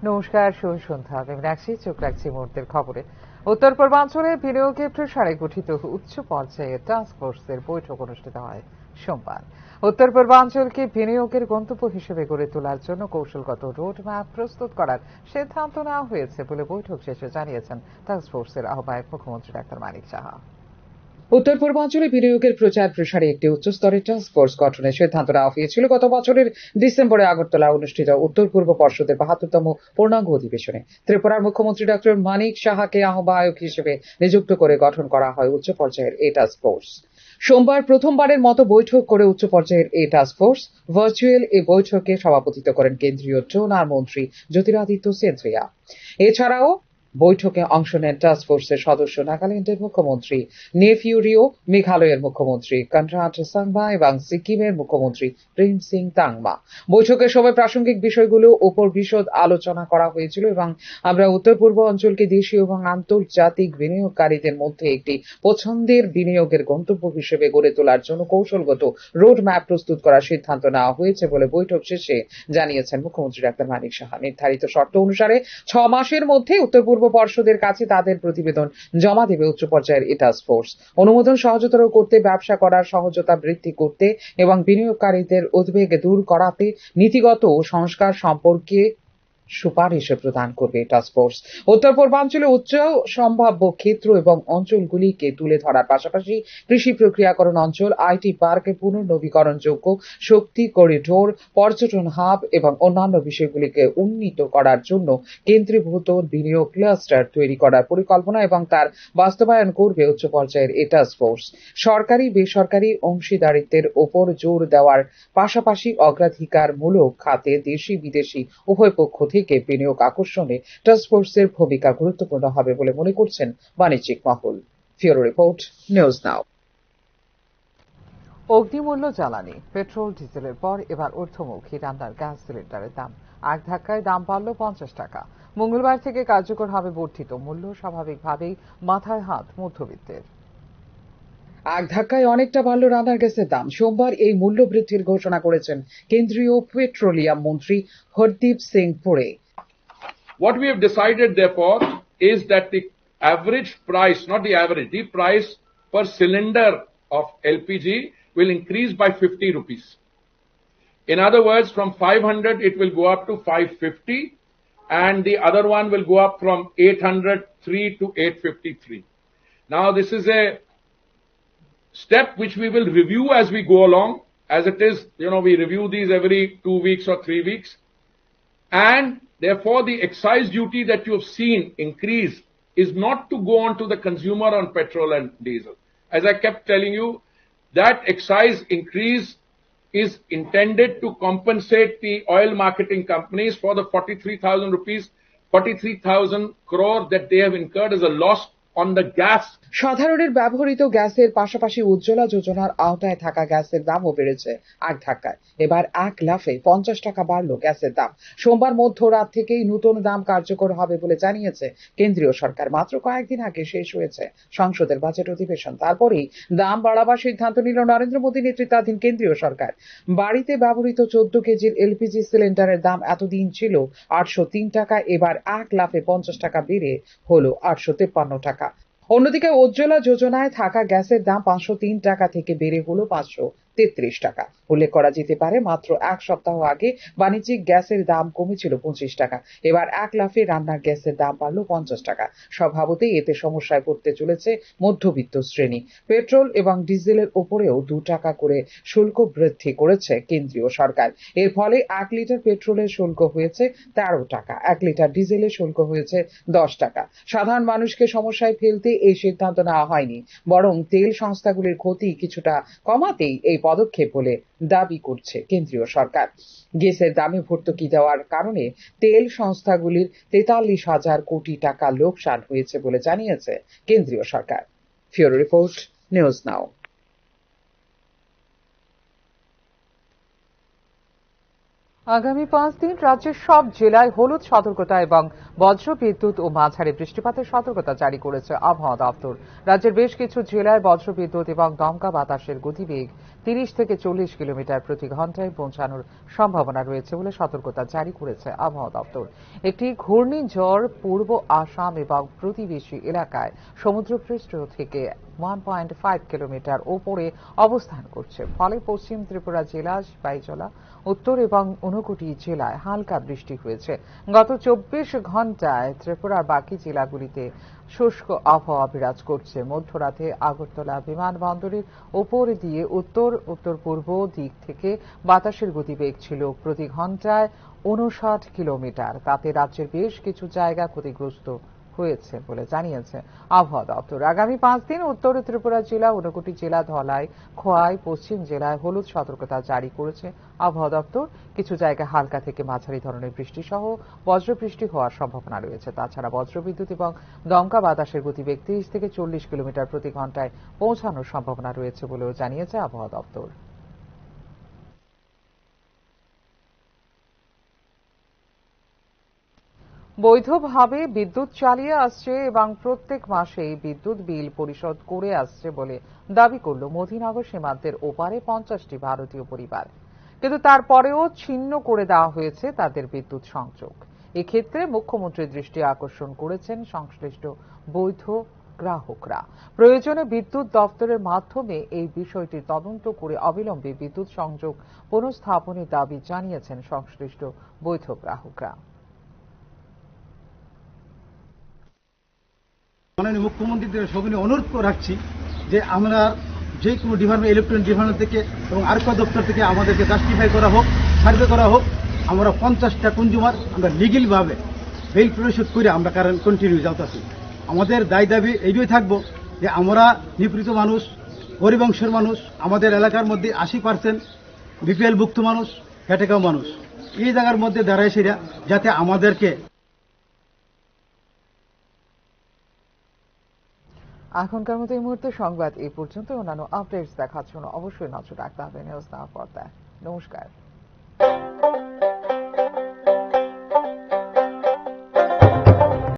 নমস্কার, শুভ সন্ধ্যা। আমি রাখছি, চোখ রাখছি মুহূর্তের খবরে। উত্তর পূর্বাঞ্চলে বিনিয়োগের প্রসারে গঠিত উচ্চ পর্যায়ে টাস্ক ফোর্সের বৈঠক অনুষ্ঠিত হয় সোমবার। উত্তর পূর্বাঞ্চলকে বিনিয়োগের গন্তব্য হিসেবে গড়ে তোলার জন্য কৌশলগত রোড ম্যাপ প্রস্তুত করার সিদ্ধান্ত নেওয়া হয়েছে বলে বৈঠক শেষে জানিয়েছেন টাস্ক ফোর্সের আহ্বায়ক মুখ্যমন্ত্রী ডাক্তার মানিক সাহা। উত্তর পূর্বাঞ্চলে বিনিয়োগের প্রচার প্রসারে একটি উচ্চস্তরের টাস্ক ফোর্স গঠনের সিদ্ধান্ত নেওয়া হয়েছিল গত বছরের ডিসেম্বরে আগরতলা অনুষ্ঠিত উত্তর পূর্ব পর্ষদের ৭২তম পূর্ণাঙ্গ অধিবেশনে ত্রিপুরার মুখ্যমন্ত্রী ডক্টর মানিক সাহাকে আহ্বায়ক হিসেবে নিযুক্ত করে গঠন করা হয় উচ্চ পর্যায়ের এই টাস্ক ফোর্স। সোমবার প্রথমবারের মতো বৈঠক করে উচ্চ পর্যায়ের এই টাস্ক ফোর্স ভার্চুয়াল এই বৈঠকে সভাপতিত্ব করেন কেন্দ্রীয় ডোনার মন্ত্রী জ্যোতিরাদিত্য সিন্ধিয়া। এছাড়াও বৈঠকে অংশ নেন টাস্ক ফোর্সের সদস্য নাগাল্যান্ডের মুখ্যমন্ত্রী নেফিউ রিও, মেঘালয়ের মুখ্যমন্ত্রী কনরাড সাংমা এবং সিকিমের মুখ্যমন্ত্রী প্রেম সিং তাংমা। বৈঠকের সময় প্রাসঙ্গিক বিষয়গুলো উপর বিশদ আলোচনা করা হয়েছিল এবং আমরা উত্তর পূর্ব অঞ্চলকে দেশীয় এবং আন্তর্জাতিক বিনিয়োগকারীদের মধ্যে একটি পছন্দের বিনিয়োগের গন্তব্য হিসেবে গড়ে তোলার জন্য কৌশলগত রোড ম্যাপ প্রস্তুত করার সিদ্ধান্ত নেওয়া হয়েছে বলে বৈঠক শেষে জানিয়েছেন মুখ্যমন্ত্রী ডাক্তার মানিক সাহা। নির্ধারিত শর্ত অনুসারে ৬ মাসের মধ্যে উত্তর পূর্ব পর্ষদের কাছে তাদের প্রতিবেদন জমা দেবে উচ্চ পর্যায়ের এই টাস্ক ফোর্স। অনুমোদন সহজতর করতে, ব্যবসা করার সহজতা বৃদ্ধি করতে এবং বিনিয়োগকারীদের উদ্বেগ দূর করাতে নীতিগত সংস্কার সম্পর্কে সুপারিশ প্রদান করবে টাস্ক ফোর্স। উত্তর পূর্বাঞ্চলে উচ্চ সম্ভাব্য ক্ষেত্র এবং অঞ্চলগুলিকে তুলে ধরার পাশাপাশি কৃষি প্রক্রিয়াকরণ অঞ্চল, আইটি পার্ক, পুনর্নবীকরণযোগ্য শক্তি করিডোর, পর্যটন হাব এবং অন্যান্য বিষয়গুলিকে উন্নীত করার জন্য কেন্দ্রীভূত বিনিয়োগ ক্লাস্টার তৈরি করার পরিকল্পনা এবং তার বাস্তবায়ন করবে উচ্চ পর্যায়ের এই টাস্ক ফোর্স। সরকারি বেসরকারি অংশীদারিত্বের ওপর জোর দেওয়ার পাশাপাশি অগ্রাধিকারমূলক খাতে দেশি বিদেশি উভয় পক্ষ থেকে বিনিয়োগ আকর্ষণে টাস্ক ফোর্সের ভূমিকা গুরুত্বপূর্ণ হবে বলে মনে করছেন বাণিজ্যিক মহল। ফিওরো রিপোর্ট, নিউজ নাও। অগ্নিমূল্য জ্বালানি, পেট্রোল ডিজেলের পর এবার ঊর্ধ্বমুখী রান্নার গ্যাস সিলিন্ডারের দাম। এক ধাক্কায় দাম বাড়ল ৫০ টাকা। মঙ্গলবার থেকে কার্যকর হবে বর্ধিত মূল্য। স্বাভাবিকভাবেই মাথায় হাত মধ্যবিত্তের। এক ধাক্কায় অনেকটা বাড়ল রান্নার গ্যাসের দাম। সোমবার এই মূল্য বৃদ্ধির ঘোষণা করেছেন কেন্দ্রীয় পেট্রোলিয়াম মন্ত্রী Hardeep Singh Puri. What we have decided, therefore, is that the average price, not the average, the price per cylinder of LPG will increase by 50 rupees. In other words, from 500 it will go up to 550, and the other one will go up from 803 to 853. Now, this is a step which we will review as we go along. As it is, we review these every 2 weeks or 3 weeks. And therefore, the excise duty that you have seen increase is not to go on to the consumer on petrol and diesel. As I kept telling you, that excise increase is intended to compensate the oil marketing companies for the 43,000 rupees, 43,000 crore that they have incurred as a loss on the gas. সাধারণের ব্যবহৃত গ্যাসের পাশাপাশি উজ্জ্বলা যোজনার আওতায় থাকা গ্যাসের দামও বেড়েছে এক ধাক্কায়। এবার এক লাফে ৫০ টাকা বাড়ল গ্যাসের দাম। সোমবার মধ্যরাত থেকেই নতুন দাম কার্যকর হবে বলে জানিয়েছে কেন্দ্রীয় সরকার। মাত্র কয়েকদিন আগে শেষ হয়েছে সংসদের বাজেট অধিবেশন। তারপরেই দাম বাড়াবার সিদ্ধান্ত নিল নরেন্দ্র মোদী নেতৃত্বাধীন কেন্দ্রীয় সরকার। বাড়িতে ব্যবহৃত ১৪ কেজির এলপিজি সিলিন্ডারের দাম এতদিন ছিল ৮০৩ টাকা, এবার এক লাফে ৫০ টাকা বেড়ে হলো ৮৫৩ টাকা। অন্যদিকে উজ্জ্বলা যোজনায় থাকা গ্যাসের দাম ৫০৩ টাকা থেকে বেড়ে হলো ৫৩৩ টাকা। উল্লেখ করা যেতে পারে, মাত্র এক সপ্তাহ আগে বাণিজ্যিক গ্যাসের দাম কমেছিল ২৫ টাকা। এবার এক লাফে রান্নার গ্যাসের দাম বাড়ল ৫০ টাকা। স্বভাবতই এতে সমস্যায় পড়তে চলেছে মধ্যবিত্ত শ্রেণী। পেট্রোল এবং ডিজেলের ওপরেও ২ টাকা করে শুল্ক বৃদ্ধি করেছে কেন্দ্রীয় সরকার। এর ফলে ১ লিটার পেট্রোলের শুল্ক হয়েছে ১৩ টাকা, ১ লিটার ডিজেলের শুল্ক হয়েছে ১০ টাকা। সাধারণ মানুষকে সমস্যায় ফেলতে এই সিদ্ধান্ত নেওয়া হয়নি, বরং তেল সংস্থাগুলির ক্ষতি কিছুটা কমাতেই এই পদক্ষেপ বলে দাবি করছে কেন্দ্রীয় সরকার। গ্যাসের দামে ভর্তুকি দেওয়ার কারণে তেল সংস্থাগুলির ৪৩,০০০ কোটি টাকা লোকসান হয়েছে বলে জানিয়েছে কেন্দ্রীয় সরকার। ফিওরো রিপোর্ট, নিউজ নাও। আগামী 5 দিন রাজ্যের সব জেলায় হলুদ সতর্কতা এবং বজ্র বিদ্যুৎ ও মাঝারি বৃষ্টিপাতের সতর্কতা জারি করেছে আবহাওয়া দপ্তর। রাজ্যের বেশ কিছু জেলায় বজ্র বিদ্যুৎ এবং দমকা বাতাসের গতিবেগ 30 থেকে 40 কিলোমিটার প্রতি ঘন্টায় পৌঁছানোর সম্ভাবনা রয়েছে বলে সতর্কতা জারি করেছে আবহাওয়া দপ্তর। একটি ঘূর্ণিঝড় পূর্ব আসাম এবং প্রতিবেশী এলাকায় সমুদ্রপৃষ্ঠ থেকে 1.5 কিলোমিটার ওপরে অবস্থান করছে। ফলে পশ্চিম ত্রিপুরা জেলা, সিপাহীজলা, উত্তর এবং ঊনকোটি জেলায় হালকা বৃষ্টি হয়েছে। গত 24 ঘন্টায় ত্রিপুরার বাকি জেলাগুলিতে শুষ্ক আবহাওয়া বিরাজ করছে। মধ্যরাতে আগরতলা বিমানবন্দরের ওপর দিয়ে উত্তর উত্তর পূর্ব দিক থেকে বাতাসের গতিবেগ ছিল প্রতি ঘন্টায় 59 কিলোমিটার। তাতে রাজ্যের বেশ কিছু জায়গা ক্ষতিগ্রস্ত হয়েছে বলে জানিয়েছে আবহাওয়া দপ্তর। আগামী 5 দিন উত্তর ত্রিপুরা জেলা, ঊনকোটি জেলা, ধলাই, খোয়াই, পশ্চিম জেলায় হলুদ সতর্কতা জারি করেছে আবহাওয়া দপ্তর। কিছু জায়গায় হালকা থেকে মাঝারি ধরনের বৃষ্টি সহ বজ্রবৃষ্টি হওয়ার সম্ভাবনা রয়েছে। তাছাড়া বজ্রবিদ্যুৎ এবং দমকা বাতাসের গতিবেগ 30 থেকে 40 কিলোমিটার প্রতি ঘন্টায় পৌঁছানোর সম্ভাবনা রয়েছে বলেও জানিয়েছে আবহাওয়া দপ্তর। বৈধভাবে বিদ্যুৎ চালিয়ে আসছে এবং প্রত্যেক মাসেই বিদ্যুৎ বিল পরিশোধ করে আসছে বলে দাবি করল মধিনগর সীমান্তের ওপারে 50টি ভারতীয় পরিবার। কিন্তু তারপরেও ছিন্ন করে দেওয়া হয়েছে তাদের বিদ্যুৎ সংযোগ। এক্ষেত্রে মুখ্যমন্ত্রীর দৃষ্টি আকর্ষণ করেছেন সংশ্লিষ্ট বৈধ গ্রাহকরা। প্রয়োজনে বিদ্যুৎ দপ্তরের মাধ্যমে এই বিষয়টি তদন্ত করে অবিলম্বে বিদ্যুৎ সংযোগ পুনঃস্থাপনের দাবি জানিয়েছেন সংশ্লিষ্ট বৈধ গ্রাহকরা। মাননীয় মুখ্যমন্ত্রীদের সবিনে অনুরোধ রাখছি যে আমরা যে কোনো ডিপার্টমেন্ট, ইলেকট্রনিক ডিপার্টমেন্ট থেকে এবং আরকা দপ্তর থেকে আমাদেরকে জাস্টিফাই করা হোক, সার্ভে করা হোক। আমরা 50টা কনজিউমার আমরা লিগেলভাবে বিল পরিশোধ করে আমরা কারেন্ট কন্টিনিউ যাচ্ছি। আমাদের দাবি এইটাই থাকবো যে আমরা নিপীড়িত মানুষ, গরিব অংশের মানুষ, আমাদের এলাকার মধ্যে 80% বিপিএল ভুক্ত মানুষ, ক্যাটেগরি মানুষ, এই জায়গার মধ্যে দাঁড়ায় সেরা যাতে আমাদেরকে। এখনকার মতো এই মুহূর্তে সংবাদ এই পর্যন্ত। অন্যান্য আপডেটস দেখার জন্য অবশ্যই নজর রাখতে হবে নিউজ নাও পর্দায়। নমস্কার।